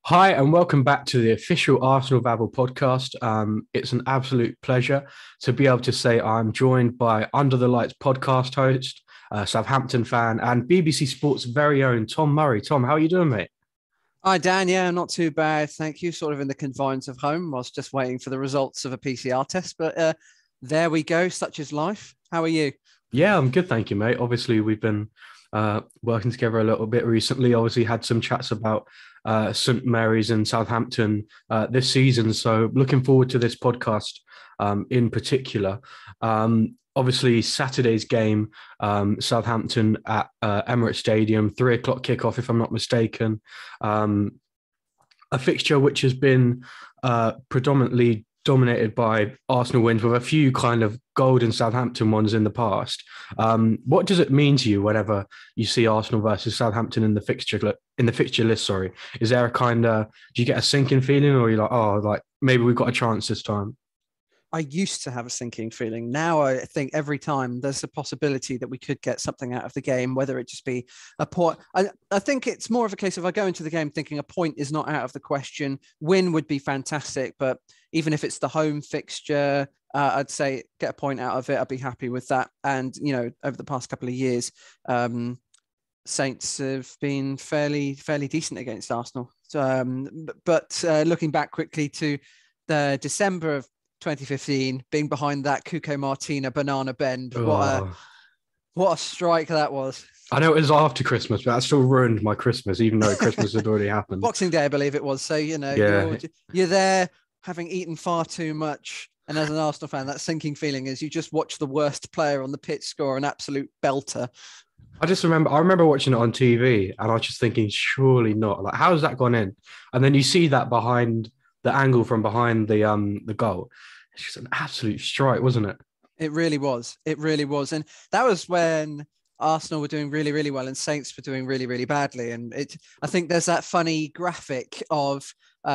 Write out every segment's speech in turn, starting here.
Hi, and welcome back to the official Arsenal Babble podcast. It's an absolute pleasure to be able to say I'm joined by Under the Lights podcast host, Southampton fan, and BBC Sports' very own Tom Murray. Tom, how are you doing, mate? Hi, Dan. Yeah, not too bad. Thank you. Sort of in the confines of home. I was just waiting for the results of a PCR test, but there we go. Such is life. How are you? Yeah, I'm good, thank you, mate. Obviously, we've been working together a little bit recently. Obviously, had some chats about St Mary's and Southampton this season. So, looking forward to this podcast in particular. Obviously, Saturday's game, Southampton at Emirates Stadium, 3 o'clock kickoff, if I'm not mistaken. A fixture which has been predominantly dominated by Arsenal wins with a few kind of golden Southampton ones in the past. What does it mean to you whenever you see Arsenal versus Southampton in the fixture list? Sorry, is there a kind of, do you get a sinking feeling, or are you like, oh, like maybe we've got a chance this time? I used to have a sinking feeling. Now I think every time there's a possibility that we could get something out of the game, whether it just be a point. I think it's more of a case of I go into the game thinking a point is not out of the question. Win would be fantastic, but even if it's the home fixture, I'd say get a point out of it. I'd be happy with that. And, you know, over the past couple of years, Saints have been fairly decent against Arsenal. So, but looking back quickly to the December of 2015, being behind that Cuco Martina banana bend. Oh, What a strike that was. I know it was after Christmas, but that still ruined my Christmas, even though Christmas had already happened. Boxing Day, I believe it was. So, you know, Yeah, you're there having eaten far too much. And as an Arsenal fan, that sinking feeling is you just watch the worst player on the pitch score an absolute belter. I remember watching it on TV, and I was just thinking, surely not. Like, how's that gone in? And then you see that behind the angle from behind the goal. It's just an absolute strike, wasn't it? It really was. It really was. And that was when Arsenal were doing really, really well and Saints were doing really, really badly. And I think there's that funny graphic of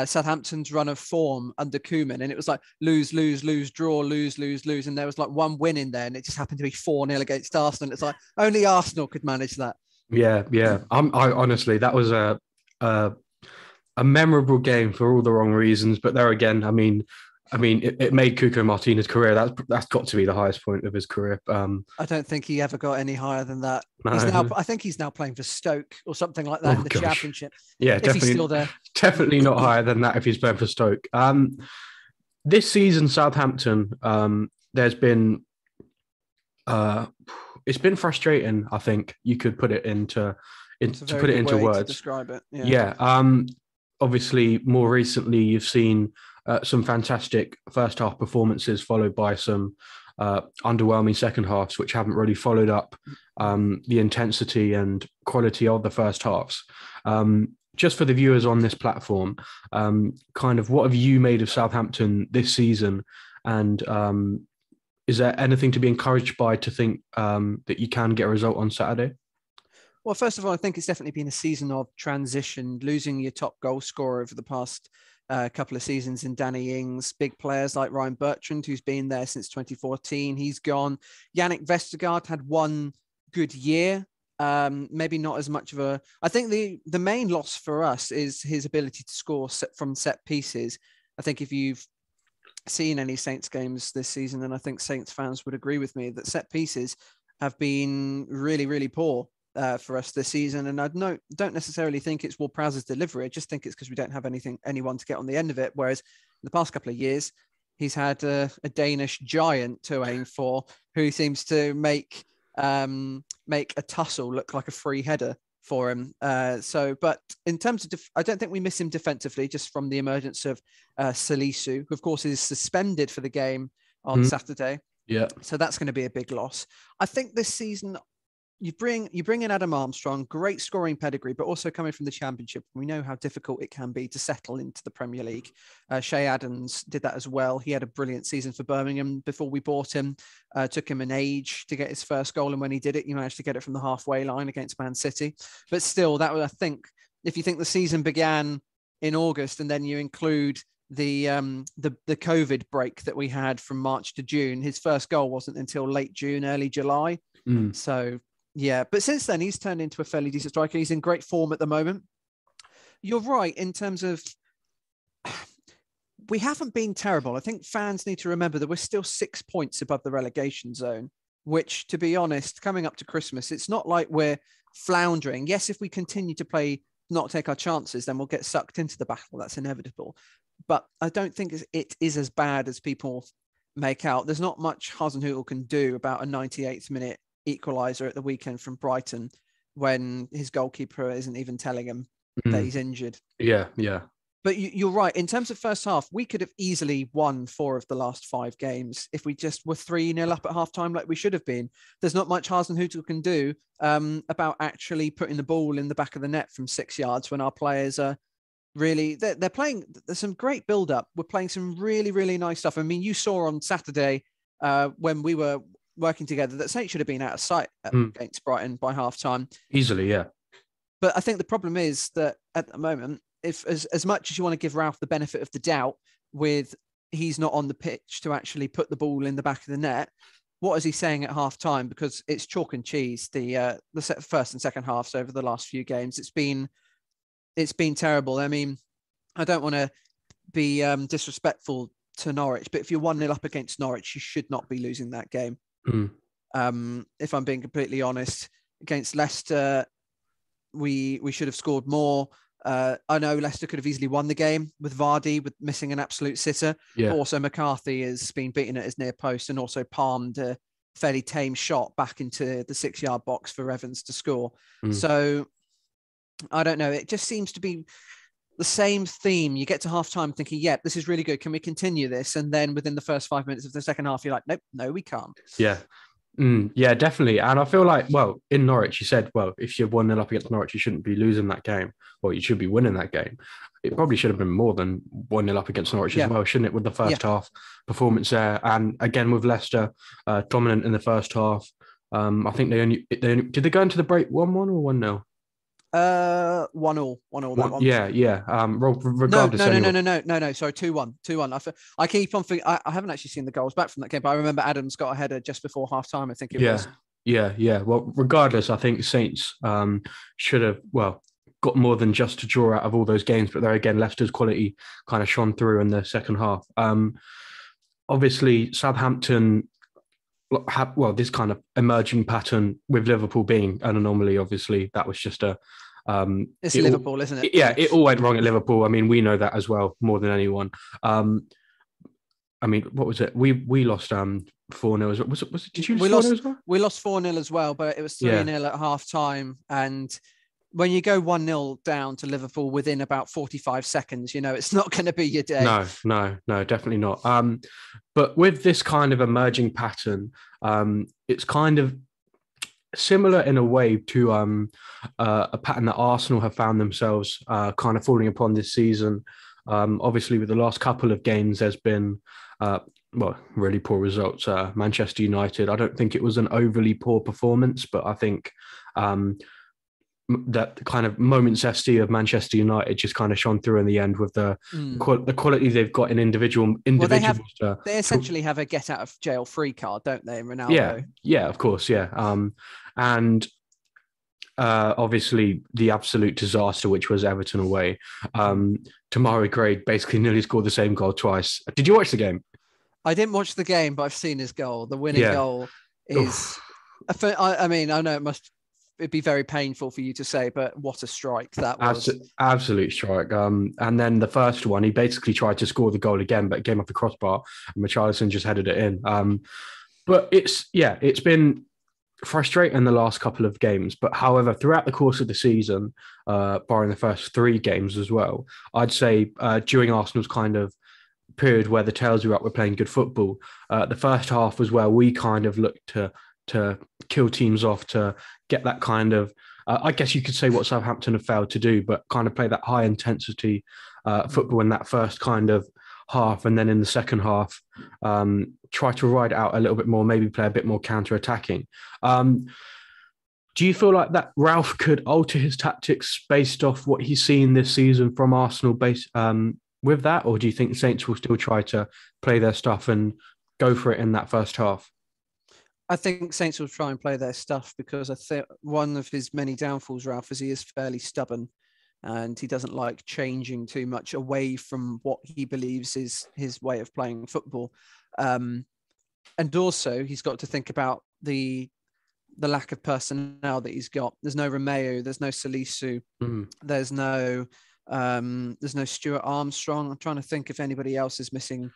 Southampton's run of form under Koeman. And it was like lose, lose, lose, draw, lose, lose, lose. And there was like one win in there. And it just happened to be 4-0 against Arsenal. It's like only Arsenal could manage that. Yeah, yeah. I honestly, that was a a memorable game for all the wrong reasons. But there again, it made Cuco Martinez's career. That's got to be the highest point of his career. I don't think he ever got any higher than that. No. I think he's now playing for Stoke or something like that Oh in the gosh. Championship. Yeah, If he's definitely, still there. definitely not higher than that if he's playing for Stoke. This season, Southampton, there's been it's been frustrating. I think you could put it It's a to very put it good into way to words. describe it. Yeah. Yeah. Obviously, more recently, you've seen some fantastic first half performances, followed by some underwhelming second halves, which haven't really followed up the intensity and quality of the first halves. Just for the viewers on this platform, kind of what have you made of Southampton this season? And is there anything to be encouraged by to think that you can get a result on Saturday? Well, first of all, I think it's definitely been a season of transition, losing your top goal scorer over the past couple of seasons in Danny Ings, big players like Ryan Bertrand, who's been there since 2014. He's gone. Yannick Vestergaard had one good year. Maybe not as much of a. I think the main loss for us is his ability to score from set pieces. I think if you've seen any Saints games this season, and I think Saints fans would agree with me that set pieces have been really, really poor for us this season. And don't necessarily think it's Ward-Prowse's delivery. I just think it's because we don't have anyone to get on the end of it. Whereas in the past couple of years, he's had a Danish giant to aim for, who seems to make a tussle look like a free header for him. But in terms of, I don't think we miss him defensively, just from the emergence of Salisu, who of course is suspended for the game on Saturday. Yeah. So that's going to be a big loss. I think this season, you bring in Adam Armstrong, great scoring pedigree, but also coming from the Championship. We know how difficult it can be to settle into the Premier League. Shea Adams did that as well. He had a brilliant season for Birmingham before we bought him. Took him an age to get his first goal, and when he did it, he managed to get it from the halfway line against Man City. But still, that was, I think, if you think the season began in August and then you include the COVID break that we had from March to June, his first goal wasn't until late June, early July. So yeah, but since then he's turned into a fairly decent striker. He's in great form at the moment. you're right in terms of we haven't been terrible. I think fans need to remember that we're still 6 points above the relegation zone, which, to be honest, coming up to Christmas, it's not like we're floundering. Yes, if we continue to play, not take our chances, then we'll get sucked into the battle. That's inevitable. But I don't think it is as bad as people make out. There's not much Hasenhüttl can do about a 98th minute equaliser at the weekend from Brighton when his goalkeeper isn't even telling him that he's injured. Yeah. But you're right. In terms of first half, we could have easily won 4 of the last 5 games if we just were 3-0 up at halftime like we should have been. There's not much Hasenhüttl can do about actually putting the ball in the back of the net from 6 yards when our players are really... They're playing... There's some great build-up. We're playing some really, really nice stuff. I mean, you saw on Saturday when we were working together that Saints should have been out of sight against Brighton by halftime. Easily, yeah. But I think the problem is that at the moment, if as much as you want to give Ralph the benefit of the doubt with he's not on the pitch to actually put the ball in the back of the net, what is he saying at half time? Because it's chalk and cheese, the first and second halves over the last few games. It's been terrible. I mean, I don't want to be disrespectful to Norwich, but if you're 1-0 up against Norwich, you should not be losing that game. If I'm being completely honest, against Leicester, we should have scored more. I know Leicester could have easily won the game with Vardy with missing an absolute sitter. Yeah. But also McCarthy has been beaten at his near post and also palmed a fairly tame shot back into the 6-yard box for Evans to score. So I don't know. It just seems to be the same theme. You get to half time thinking, yeah, this is really good. Can we continue this? And then within the first 5 minutes of the second half, you're like, nope, no, we can't. Yeah. Yeah, definitely. And I feel like, well, in Norwich, you said, well, if you're 1-0 up against Norwich, you shouldn't be losing that game. Well, you should be winning that game. It probably should have been more than 1-0 up against Norwich as well, shouldn't it, with the first half performance there. And again, with Leicester dominant in the first half. I think they only did they go into the break 1-1 or 1-0? 1-1 that one. Yeah. Regardless, no. Sorry, 2-1. I keep on thinking. I haven't actually seen the goals back from that game, but I remember Adams got a header just before half time. I think it was. Yeah. Well, regardless, I think Saints should have got more than just a draw out of all those games. But there again, Leicester's quality kind of shone through in the second half. Obviously, Southampton have this kind of emerging pattern with Liverpool being an anomaly. Obviously, that was just it's Liverpool, isn't it? Yeah, it all went wrong at Liverpool. I mean, we know that as well more than anyone. I mean, what was it? We lost 4-0 as well. Was it? Did you lose 4-0 as well? We lost 4-0 as well, but it was 3-0 at half time. And when you go 1-0 down to Liverpool within about 45 seconds, you know, it's not going to be your day. No, definitely not. But with this kind of emerging pattern, it's kind of similar in a way to a pattern that Arsenal have found themselves kind of falling upon this season. Obviously, with the last couple of games, there's been really poor results. Manchester United, I don't think it was an overly poor performance, but I think that kind of moments FC of Manchester United just kind of shone through in the end with the quality they've got in individuals. They essentially have a get out of jail free card, don't they, Ronaldo? Yeah, of course, yeah. And obviously the absolute disaster, which was Everton away. Tamari Craig basically nearly scored the same goal twice. Did you watch the game? I didn't watch the game, but I've seen his goal. The winning goal is... I mean, I know it'd be very painful for you to say, but what a strike that was. Absolute strike. And then the first one, he basically tried to score the goal again, but it came off the crossbar and Richarlison just headed it in. But it's been frustrating the last couple of games. But however, throughout the course of the season, barring the first 3 games as well, I'd say during Arsenal's kind of period where the tails were up, we're playing good football. The first half was where we kind of looked to kill teams off, to get that kind of, I guess you could say what Southampton have failed to do, but kind of play that high intensity football in that first kind of half. And then in the second half, try to ride out a little bit more, maybe play a bit more counter-attacking. Do you feel like that Ralph could alter his tactics based off what he's seen this season from Arsenal with that? Or do you think Saints will still try to play their stuff and go for it in that first half? I think Saints will try and play their stuff because I think one of his many downfalls, Ralph, is he is fairly stubborn. and he doesn't like changing too much away from what he believes is his way of playing football. And also, he's got to think about the lack of personnel that he's got. There's no Romeo, there's no Salisu, there's no Stuart Armstrong. I'm trying to think if anybody else is missing.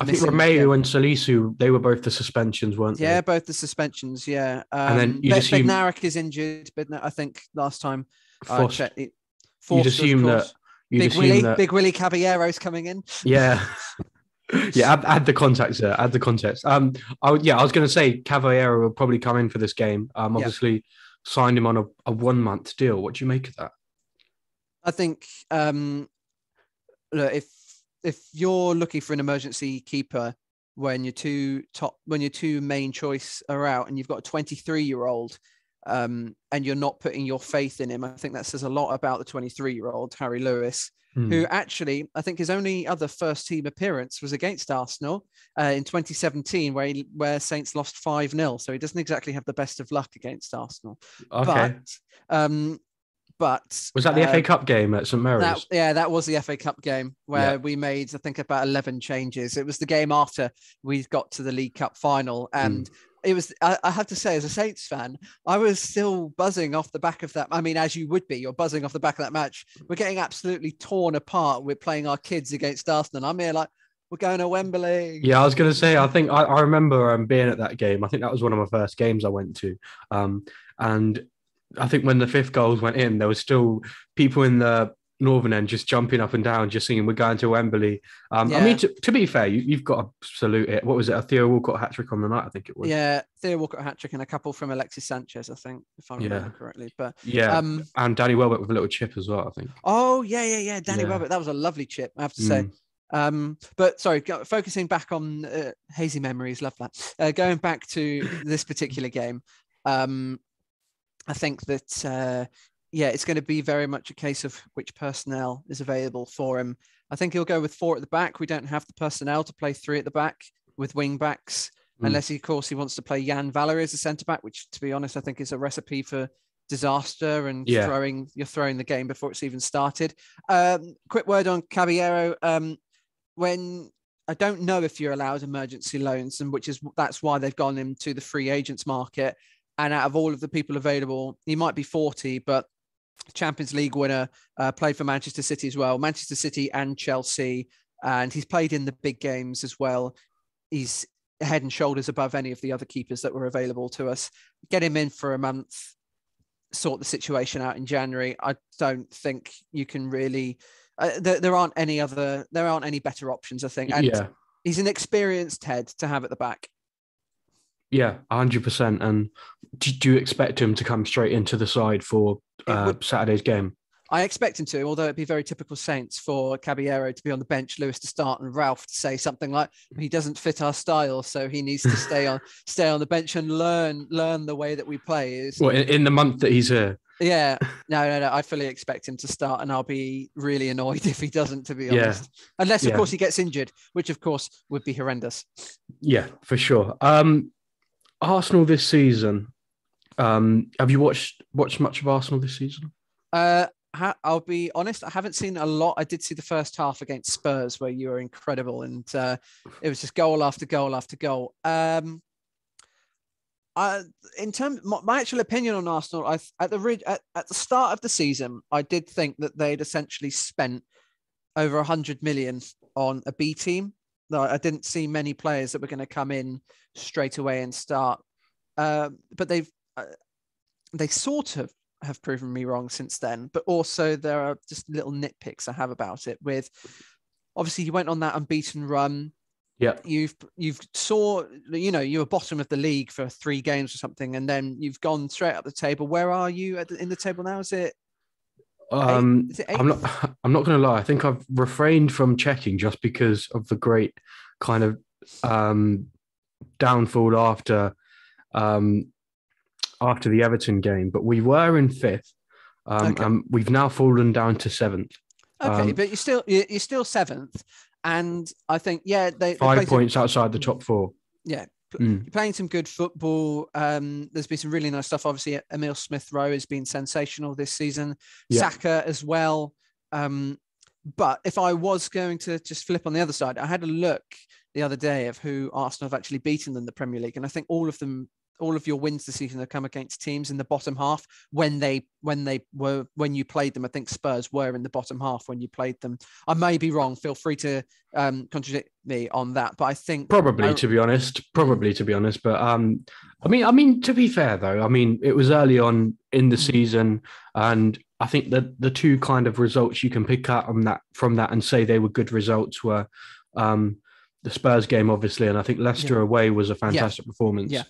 I think Romeo and Salisu, they were both the suspensions, weren't they? Yeah, both the suspensions. Yeah, and then you'd assume Bednarek is injured. I think last time I checked, you'd assume that Big Willie Caballero's coming in. Yeah. Yeah, add the context there. Add the context. I was going to say Caballero will probably come in for this game. Obviously signed him on a 1 month deal. What do you make of that? I think look, if you're looking for an emergency keeper when your two main choice are out, and you've got a 23-year-old, and you're not putting your faith in him, I think that says a lot about the 23-year-old Harry Lewis. Who actually, I think his only other first team appearance was against Arsenal in 2017, where Saints lost 5-0. So he doesn't exactly have the best of luck against Arsenal. Okay. But was that the FA Cup game at St Mary's? That was the FA Cup game where we made, I think, about 11 changes. It was the game after we got to the League Cup final, and it was, I have to say, as a Saints fan, I was still buzzing off the back of that. I mean, as you would be, you're buzzing off the back of that match. We're getting absolutely torn apart. We're playing our kids against Arsenal. I'm here like, we're going to Wembley. Yeah, I was going to say, I think I remember being at that game. I think that was one of my first games I went to. And I think when the 5th goals went in, there was still people in the northern end just jumping up and down, just singing, "We're going to Wembley." I mean, to be fair, you've got to salute it. What was it? A Theo Walcott hat-trick on the night, I think it was. Yeah, Theo Walcott hat-trick and a couple from Alexis Sanchez, I think, if I remember correctly. But and Danny Welbeck with a little chip as well, I think. Oh, yeah. Danny Welbeck, that was a lovely chip, I have to say. But sorry, focusing back on hazy memories, love that. Going back to this particular game, I think that, it's going to be very much a case of which personnel is available for him. I think he'll go with 4 at the back. We don't have the personnel to play 3 at the back with wing backs, unless, of course, he wants to play Jan Valery as a centre back, which, to be honest, I think is a recipe for disaster and you're throwing the game before it's even started. Quick word on Caballero. When I don't know if you're allowed emergency loans, and that's why they've gone into the free agents market. And out of all of the people available, he might be 40, but Champions League winner, played for Manchester City as well, Manchester City and Chelsea. And he's played in the big games as well. He's head and shoulders above any of the other keepers that were available to us. Get him in for a month, sort the situation out in January. I don't think you can really, there aren't any better options, I think. And he's an experienced head to have at the back. Yeah, 100%. And do you expect him to come straight into the side for Saturday's game? I expect him to, although it'd be very typical Saints for Caballero to be on the bench, Lewis to start, and Ralph to say something like, "He doesn't fit our style, so he needs to stay on the bench and learn the way that we play." Well, in the month that he's here. Yeah, no. I fully expect him to start, and I'll be really annoyed if he doesn't, to be honest. Unless, of course, he gets injured, which, of course, would be horrendous. Yeah, for sure. Arsenal this season. Have you watched much of Arsenal this season? I'll be honest, I haven't seen a lot. I did see the first half against Spurs where you were incredible, and it was just goal after goal after goal. In terms, my actual opinion on Arsenal, at the start of the season, I did think that they'd essentially spent over 100 million on a B team. I didn't see many players that were going to come in straight away and start. But they sort of have proven me wrong since then. But also there are just little nitpicks I have about it. With obviously you went on that unbeaten run. Yeah, you were bottom of the league for 3 games or something, and then you've gone straight up the table. Where are you in the table now? Is it? I'm not going to lie. I think I've refrained from checking just because of the great kind of downfall after the Everton game. But we were in 5th, and we've now fallen down to 7th. Okay, but you're still 7th, and I think they 5 points outside the top 4. Yeah, Mm. You're playing some good football. There's been some really nice stuff. Obviously, Emil Smith-Rowe has been sensational this season. Yeah. Saka as well. But if I was going to just flip on the other side, I had a look the other day of who Arsenal have actually beaten in the Premier League. And I think all of your wins this season have come against teams in the bottom half when you played them. I think Spurs were in the bottom half when you played them. I may be wrong. Feel free to contradict me on that. But I think Probably, to be honest. But I mean, to be fair though, I mean, it was early on in the season, and I think that the two kind of results you can pick out from that and say they were good results were the Spurs game, obviously, and I think Leicester away was a fantastic performance. Yeah.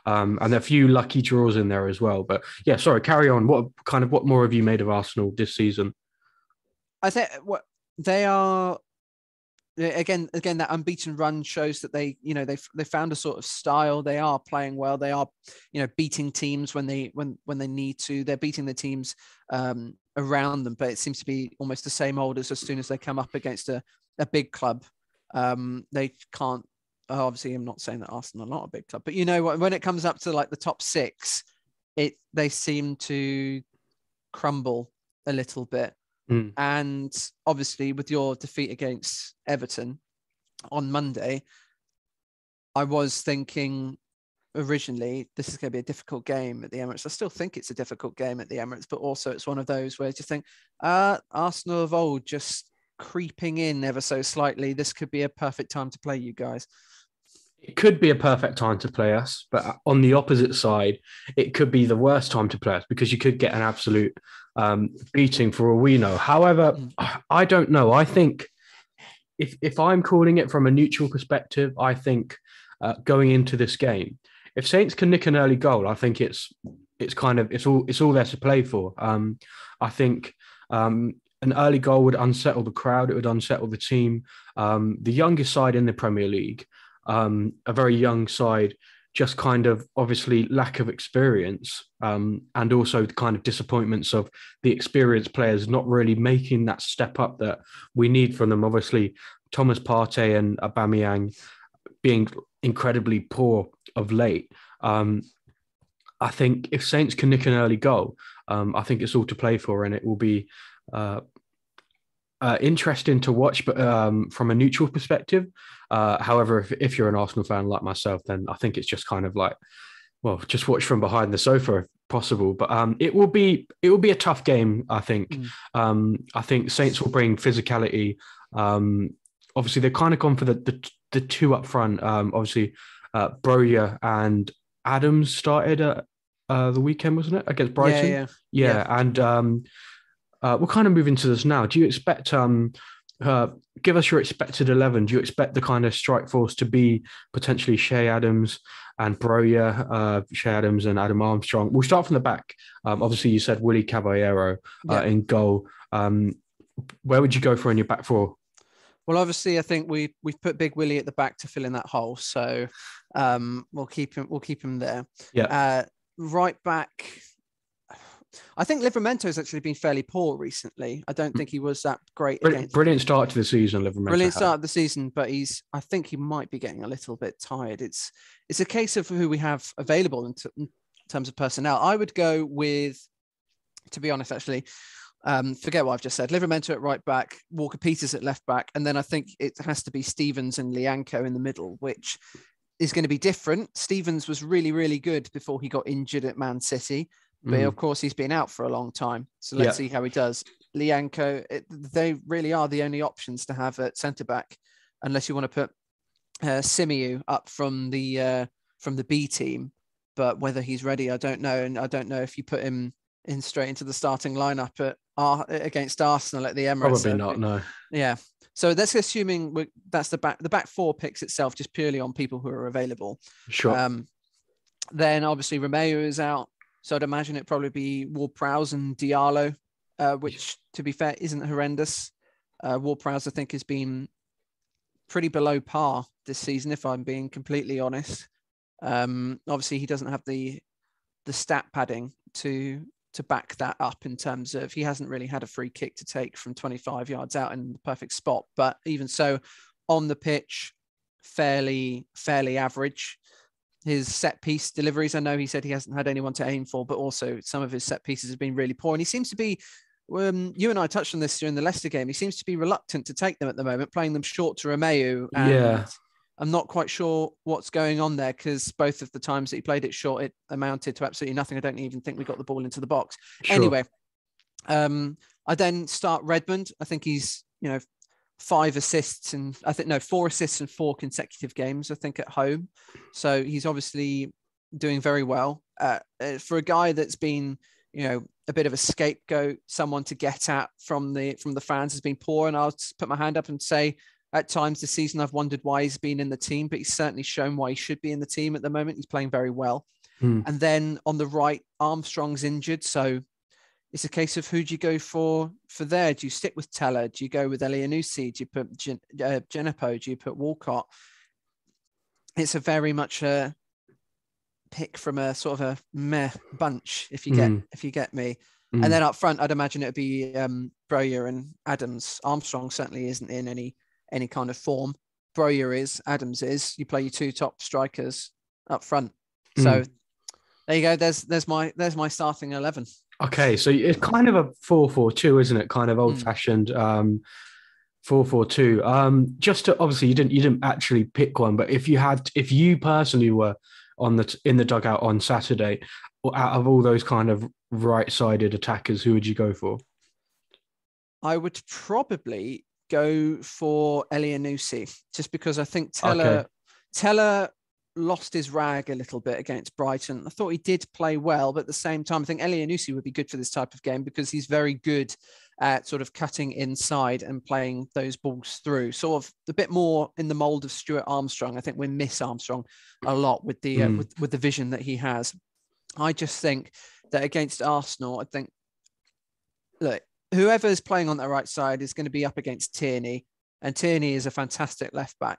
And a few lucky draws in there as well. But yeah, sorry, carry on. What more have you made of Arsenal this season? I think what they are again that unbeaten run shows that they found a sort of style. They are playing well. They are beating teams when they need to. They're beating the teams around them, but it seems to be almost the same old as soon as they come up against a big club. They can't. Obviously, I'm not saying that Arsenal are not a big club, but when it comes up to like the top six, they seem to crumble a little bit. And obviously, with your defeat against Everton on Monday, I was thinking originally this is going to be a difficult game at the Emirates. I still think it's a difficult game at the Emirates, but also it's one of those where you just think Arsenal of old just creeping in ever so slightly. This could be a perfect time to play you guys. It could be a perfect time to play us, but on the opposite side, it could be the worst time to play us because you could get an absolute beating for all we know. However, I don't know. I think if I'm calling it from a neutral perspective, I think going into this game, if Saints can nick an early goal, I think it's all there to play for. I think an early goal would unsettle the crowd. It would unsettle the team. The youngest side in the Premier League, a very young side, just kind of obviously lack of experience, and also the kind of disappointments of the experienced players not really making that step up that we need from them. Obviously, Thomas Partey and Aubameyang being incredibly poor of late. I think if Saints can nick an early goal, I think it's all to play for, and it will be interesting to watch, but from a neutral perspective. However, if you're an Arsenal fan like myself, then I think it's just kind of like, well, just watch from behind the sofa if possible. But it will be a tough game, I think. I think Saints will bring physicality. Obviously, they've kind of gone for the two up front. Obviously, Broja and Adams started at the weekend, wasn't it, against Brighton? Yeah. And we're kind of moving to this now. Do you expect, give us your expected 11. Do you expect the kind of strike force to be potentially Shea Adams and Broja, Shea Adams and Adam Armstrong? We'll start from the back. Obviously, you said Willy Caballero in goal. Where would you go for in your back four? Well, obviously, I think we've put Big Willie at the back to fill in that hole. So we'll keep him there. Yeah. Right back, I think Livramento has actually been fairly poor recently. I don't think he was that great. Brilliant start to the season, Livramento. Brilliant start of the season, but I think he might be getting a little bit tired. It's a case of who we have available in terms of personnel. I would go with, to be honest, actually, forget what I've just said. Livramento at right back, Walker-Peters at left back, and then I think it has to be Stevens and Lianco in the middle, which is going to be different. Stevens was really, really good before he got injured at Man City. But of course, he's been out for a long time. So let's see how he does. Lianco, they really are the only options to have at centre-back, unless you want to put Simiu up from the B team. But whether he's ready, I don't know. And I don't know if you put him in straight into the starting lineup against Arsenal at the Emirates. Probably not, no. Yeah. So that's assuming that's the back four picks itself, just purely on people who are available. Sure. Then obviously Romeo is out. So I'd imagine it'd probably be Ward-Prowse and Diallo, which, to be fair, isn't horrendous. Ward-Prowse, I think, has been pretty below par this season, if I'm being completely honest. Obviously, he doesn't have the stat padding to back that up in terms of he hasn't really had a free kick to take from 25 yards out in the perfect spot. But even so, on the pitch, fairly average. his set piece deliveries. I know he said he hasn't had anyone to aim for, but also some of his set pieces have been really poor. And he seems to be, you and I touched on this during the Leicester game, he seems to be reluctant to take them at the moment, playing them short to Romeu. And I'm not quite sure what's going on there, because both of the times that he played it short, it amounted to absolutely nothing. I don't even think we got the ball into the box. Sure. Anyway, I then start Redmond. I think he's, 5 assists and 4 assists in 4 consecutive games, I think, at home. So he's obviously doing very well. For a guy that's been, a bit of a scapegoat, someone to get at from the fans, has been poor. And I'll just put my hand up and say, at times this season, I've wondered why he's been in the team, but he's certainly shown why he should be in the team at the moment. He's playing very well. And then on the right, Armstrong's injured. So it's a case of who do you go for there? Do you stick with Teller? Do you go with Elianusi? Do you put Genepo? Do you put Walcott? It's a very much a pick from a sort of a meh bunch, if you get me. And then up front, I'd imagine it'd be Broja and Adams. Armstrong certainly isn't in any kind of form. Broja is, Adams is. You play your 2 top strikers up front. So there you go. There's my starting 11. Okay, so it's kind of a 4-4-2, isn't it? Kind of old-fashioned 4-4-2. Just to, obviously, you didn't actually pick one, but if you personally were in the dugout on Saturday, out of all those kind of right-sided attackers, who would you go for? I would probably go for Elianusi, just because I think Teller lost his rag a little bit against Brighton. I thought he did play well, but at the same time, I think Elianusi would be good for this type of game, because he's very good at sort of cutting inside and playing those balls through, sort of a bit more in the mold of Stuart Armstrong. I think we miss Armstrong a lot with the with the vision that he has. I just think that against Arsenal, I think, look, whoever's playing on the right side is going to be up against Tierney, and Tierney is a fantastic left back.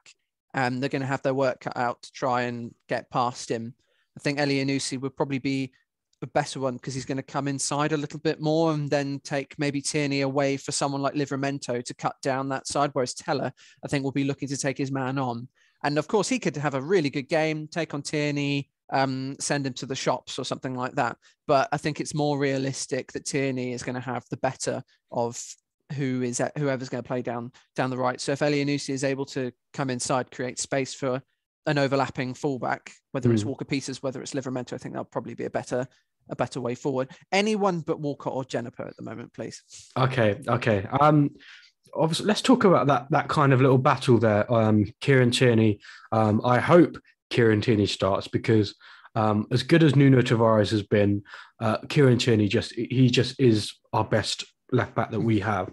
And they're going to have their work cut out to try and get past him. I think Elianusi would probably be a better one, because he's going to come inside a little bit more and then take maybe Tierney away for someone like Livramento to cut down that side. Whereas Teller, I think, will be looking to take his man on. And of course, he could have a really good game, take on Tierney, send him to the shops or something like that. But I think it's more realistic that Tierney is going to have the better of whoever's going to play down the right. So if Elianusi is able to come inside, create space for an overlapping fullback, whether it's Walker Peters, whether it's Livramento, I think that'll probably be a better way forward. Anyone but Walcott or Genepo at the moment, please. Okay. Obviously, let's talk about that kind of little battle there. Kieran Tierney. I hope Kieran Tierney starts, because as good as Nuno Tavares has been, Kieran Tierney just is our best left back that we have.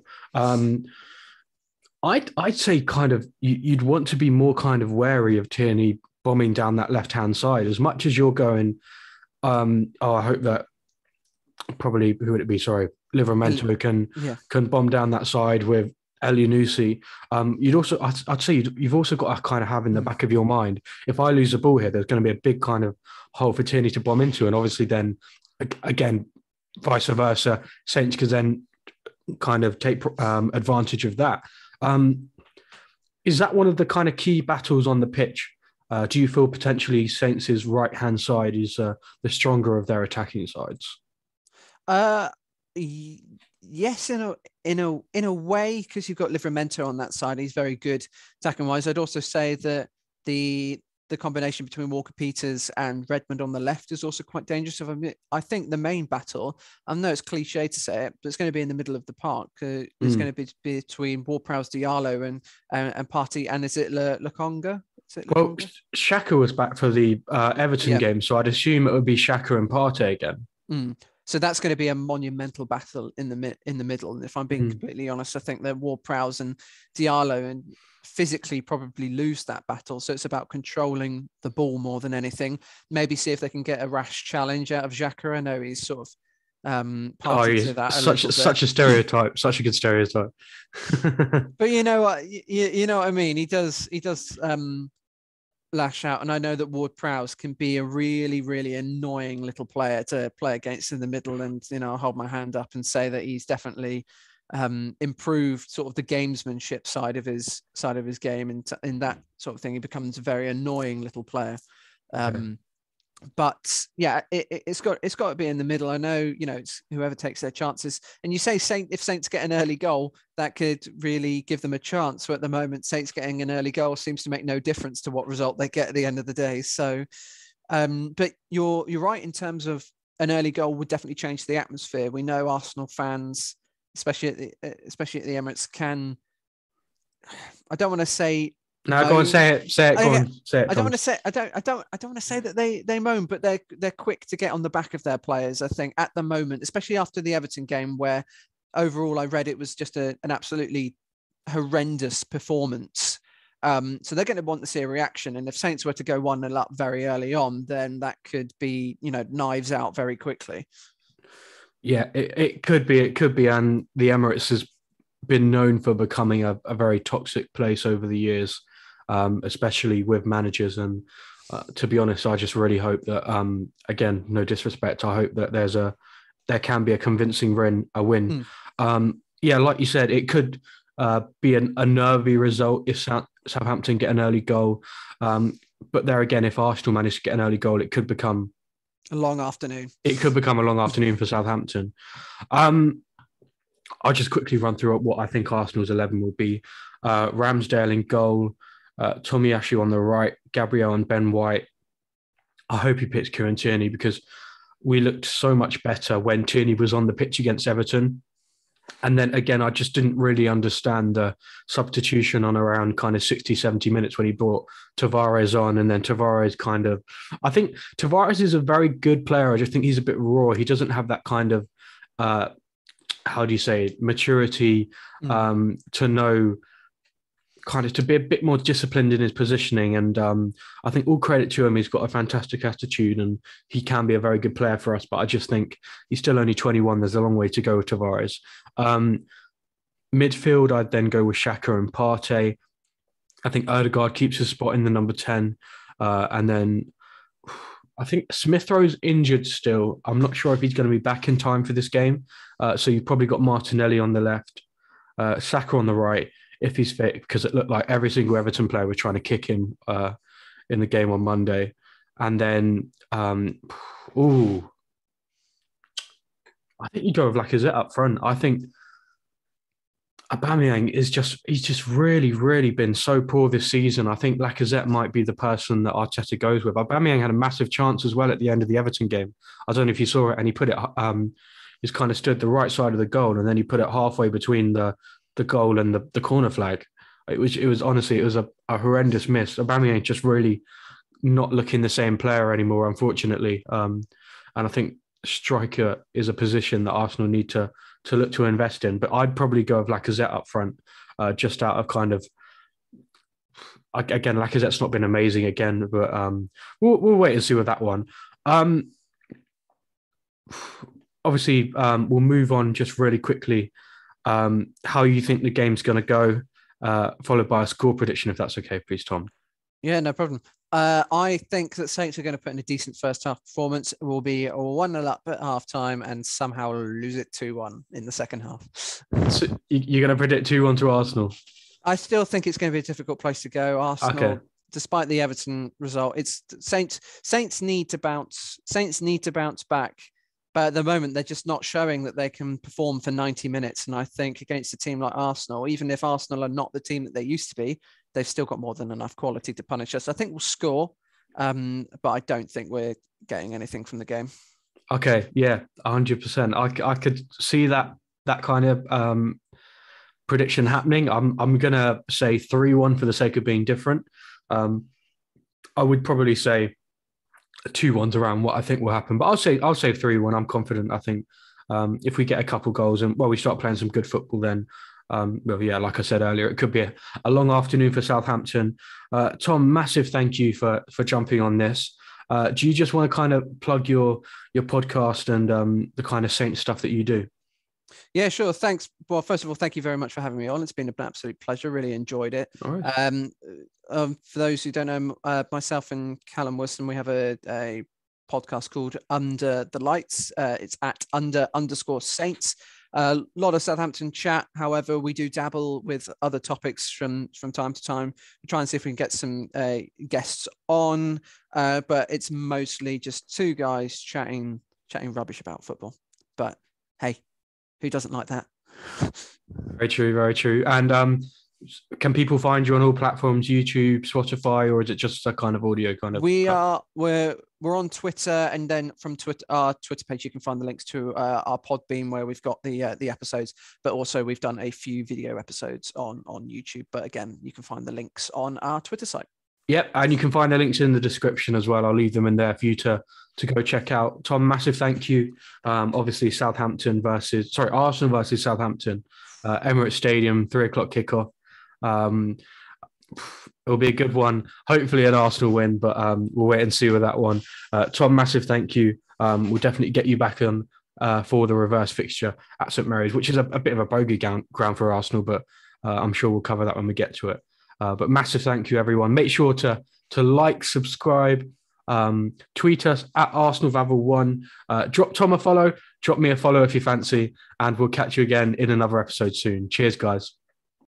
I'd say kind of you'd want to be more kind of wary of Tierney bombing down that left-hand side, as much as you're going, I hope that probably, who would it be? Sorry, Livramento can bomb down that side with Elianusi. You'd also, I'd say you've also got to kind of have in the back of your mind, if I lose the ball here, there's going to be a big kind of hole for Tierney to bomb into. And obviously then, again, vice versa, Saints could then kind of take advantage of that. Is that one of the kind of key battles on the pitch? Do you feel potentially Saints' right-hand side is the stronger of their attacking sides? Yes, in a way, because you've got Livramento on that side. He's very good attacking wise. I'd also say that the combination between Walker Peters and Redmond on the left is also quite dangerous. I think the main battle, I know it's cliche to say it, but it's going to be in the middle of the park. It's going to be between Ward-Prowse Diallo and Partey, and is it Lokonga? Well, Xhaka was back for the Everton game, so I'd assume it would be Xhaka and Partey again. So that's going to be a monumental battle in the middle. And if I'm being completely honest, I think that Ward-Prowse and Diallo and physically probably lose that battle. So it's about controlling the ball more than anything. Maybe see if they can get a rash challenge out of Xhaka. I know he's sort of party to that. Such a stereotype, such a good stereotype. But you know what? You know what I mean? He does lash out. And I know that Ward-Prowse can be a really, really annoying little player to play against in the middle. And, I'll hold my hand up and say that he's definitely improved sort of the gamesmanship side of his game. And in that sort of thing, he becomes a very annoying little player. But yeah, it's got to be in the middle. I know, it's whoever takes their chances. And you say if Saints get an early goal, that could really give them a chance. So at the moment, Saints getting an early goal seems to make no difference to what result they get at the end of the day. So, but you're right in terms of an early goal would definitely change the atmosphere. We know Arsenal fans, especially at the Emirates, can. I don't want to say. No, go on, say it. Say it. Go on, say it. I don't want to say. I don't want to say that they moan, but they're quick to get on the back of their players. I think at the moment, especially after the Everton game, where overall I read it was just an absolutely horrendous performance. So they're going to want to see a reaction, and if Saints were to go 1-0 up very early on, then that could be knives out very quickly. Yeah, it could be. It could be, and the Emirates has been known for becoming a very toxic place over the years. Especially with managers. And to be honest, I just really hope that, again, no disrespect, I hope that there can be a convincing win. Yeah, like you said, it could be a nervy result if Southampton get an early goal. But there again, if Arsenal manage to get an early goal, it could become a long afternoon. It could become a long afternoon for Southampton. I'll just quickly run through what I think Arsenal's 11 will be. Ramsdale in goal. Tomiyasu on the right, Gabriel and Ben White. I hope he picks Kieran Tierney because we looked so much better when Tierney was on the pitch against Everton. And then again, I just didn't really understand the substitution on around kind of 60, 70 minutes when he brought Tavares on. And then Tavares I think Tavares is a very good player. I just think he's a bit raw. He doesn't have that kind of, how do you say, maturity to know, kind of to be a bit more disciplined in his positioning. And I think all credit to him. He's got a fantastic attitude and he can be a very good player for us. But I just think he's still only 21. There's a long way to go with Tavares. Midfield, I'd then go with Xhaka and Partey. I think Odegaard keeps his spot in the number 10. And then I think Smith Rowe's injured still. I'm not sure if he's going to be back in time for this game. So you've probably got Martinelli on the left, Saka on the right, if he's fit, because it looked like every single Everton player was trying to kick him in the game on Monday. And then, I think you go with Lacazette up front. I think Aubameyang he's just really, really been so poor this season. I think Lacazette might be the person that Arteta goes with. Aubameyang had a massive chance as well at the end of the Everton game. I don't know if you saw it, and he put it, he's kind of stood the right side of the goal, and then he put it halfway between the goal and the corner flag. It was honestly, it was a horrendous miss. Aubameyang just really not looking the same player anymore, unfortunately. And I think striker is a position that Arsenal need to look to invest in. But I'd probably go with Lacazette up front, just out of kind of, again, Lacazette's not been amazing again, but we'll wait and see with that one. Obviously, we'll move on just really quickly. How you think the game's going to go, followed by a score prediction, if that's okay, please, Tom. Yeah, no problem. I think that Saints are going to put in a decent first half performance. It will be 1-0 up at half time and somehow lose it 2-1 in the second half. So you're going to predict 2-1 to Arsenal? I still think it's going to be a difficult place to go. Arsenal, despite the Everton result, it's Saints need to bounce. Saints need to bounce back. But at the moment, they're just not showing that they can perform for 90 minutes. And I think against a team like Arsenal, even if Arsenal are not the team that they used to be, they've still got more than enough quality to punish us. I think we'll score, but I don't think we're getting anything from the game. Okay, yeah, 100%. I could see that kind of prediction happening. I'm going to say 3-1 for the sake of being different. I would probably say 2-1's around what I think will happen, but I'll say 3-1. I'm confident. I think if we get a couple goals and we start playing some good football, then like I said earlier, it could be a long afternoon for Southampton. Tom, massive thank you for jumping on this. Do you just want to kind of plug your podcast and the kind of Saints stuff that you do? Yeah, sure. Thanks. Well, first of all, thank you very much for having me on. It's been an absolute pleasure. Really enjoyed it. All right. For those who don't know, myself and Callum Wilson, we have a podcast called Under the Lights. It's at _Saints. A lot of Southampton chat. However, we do dabble with other topics from time to time. We try and see if we can get some guests on, but it's mostly just two guys chatting rubbish about football. But hey, who doesn't like that? Very true, very true. And can people find you on all platforms, YouTube, Spotify, or is it just a kind of audio kind of? We're on Twitter, and then from Twitter, our Twitter page, you can find the links to our Podbean where we've got the episodes, but also we've done a few video episodes on YouTube. But again, you can find the links on our Twitter site. Yep, and you can find the links in the description as well. I'll leave them in there for you to go check out. Tom, massive thank you. Obviously, Arsenal versus Southampton, Emirates Stadium, 3:00 kickoff. It'll be a good one. Hopefully an Arsenal win, but we'll wait and see with that one. Tom, massive thank you. We'll definitely get you back on for the reverse fixture at St Mary's, which is a bit of a bogey ground for Arsenal, but I'm sure we'll cover that when we get to it. But massive thank you, everyone. Make sure to like, subscribe, tweet us at ArsenalVavel1. Drop Tom a follow, drop me a follow if you fancy, and we'll catch you again in another episode soon. Cheers, guys.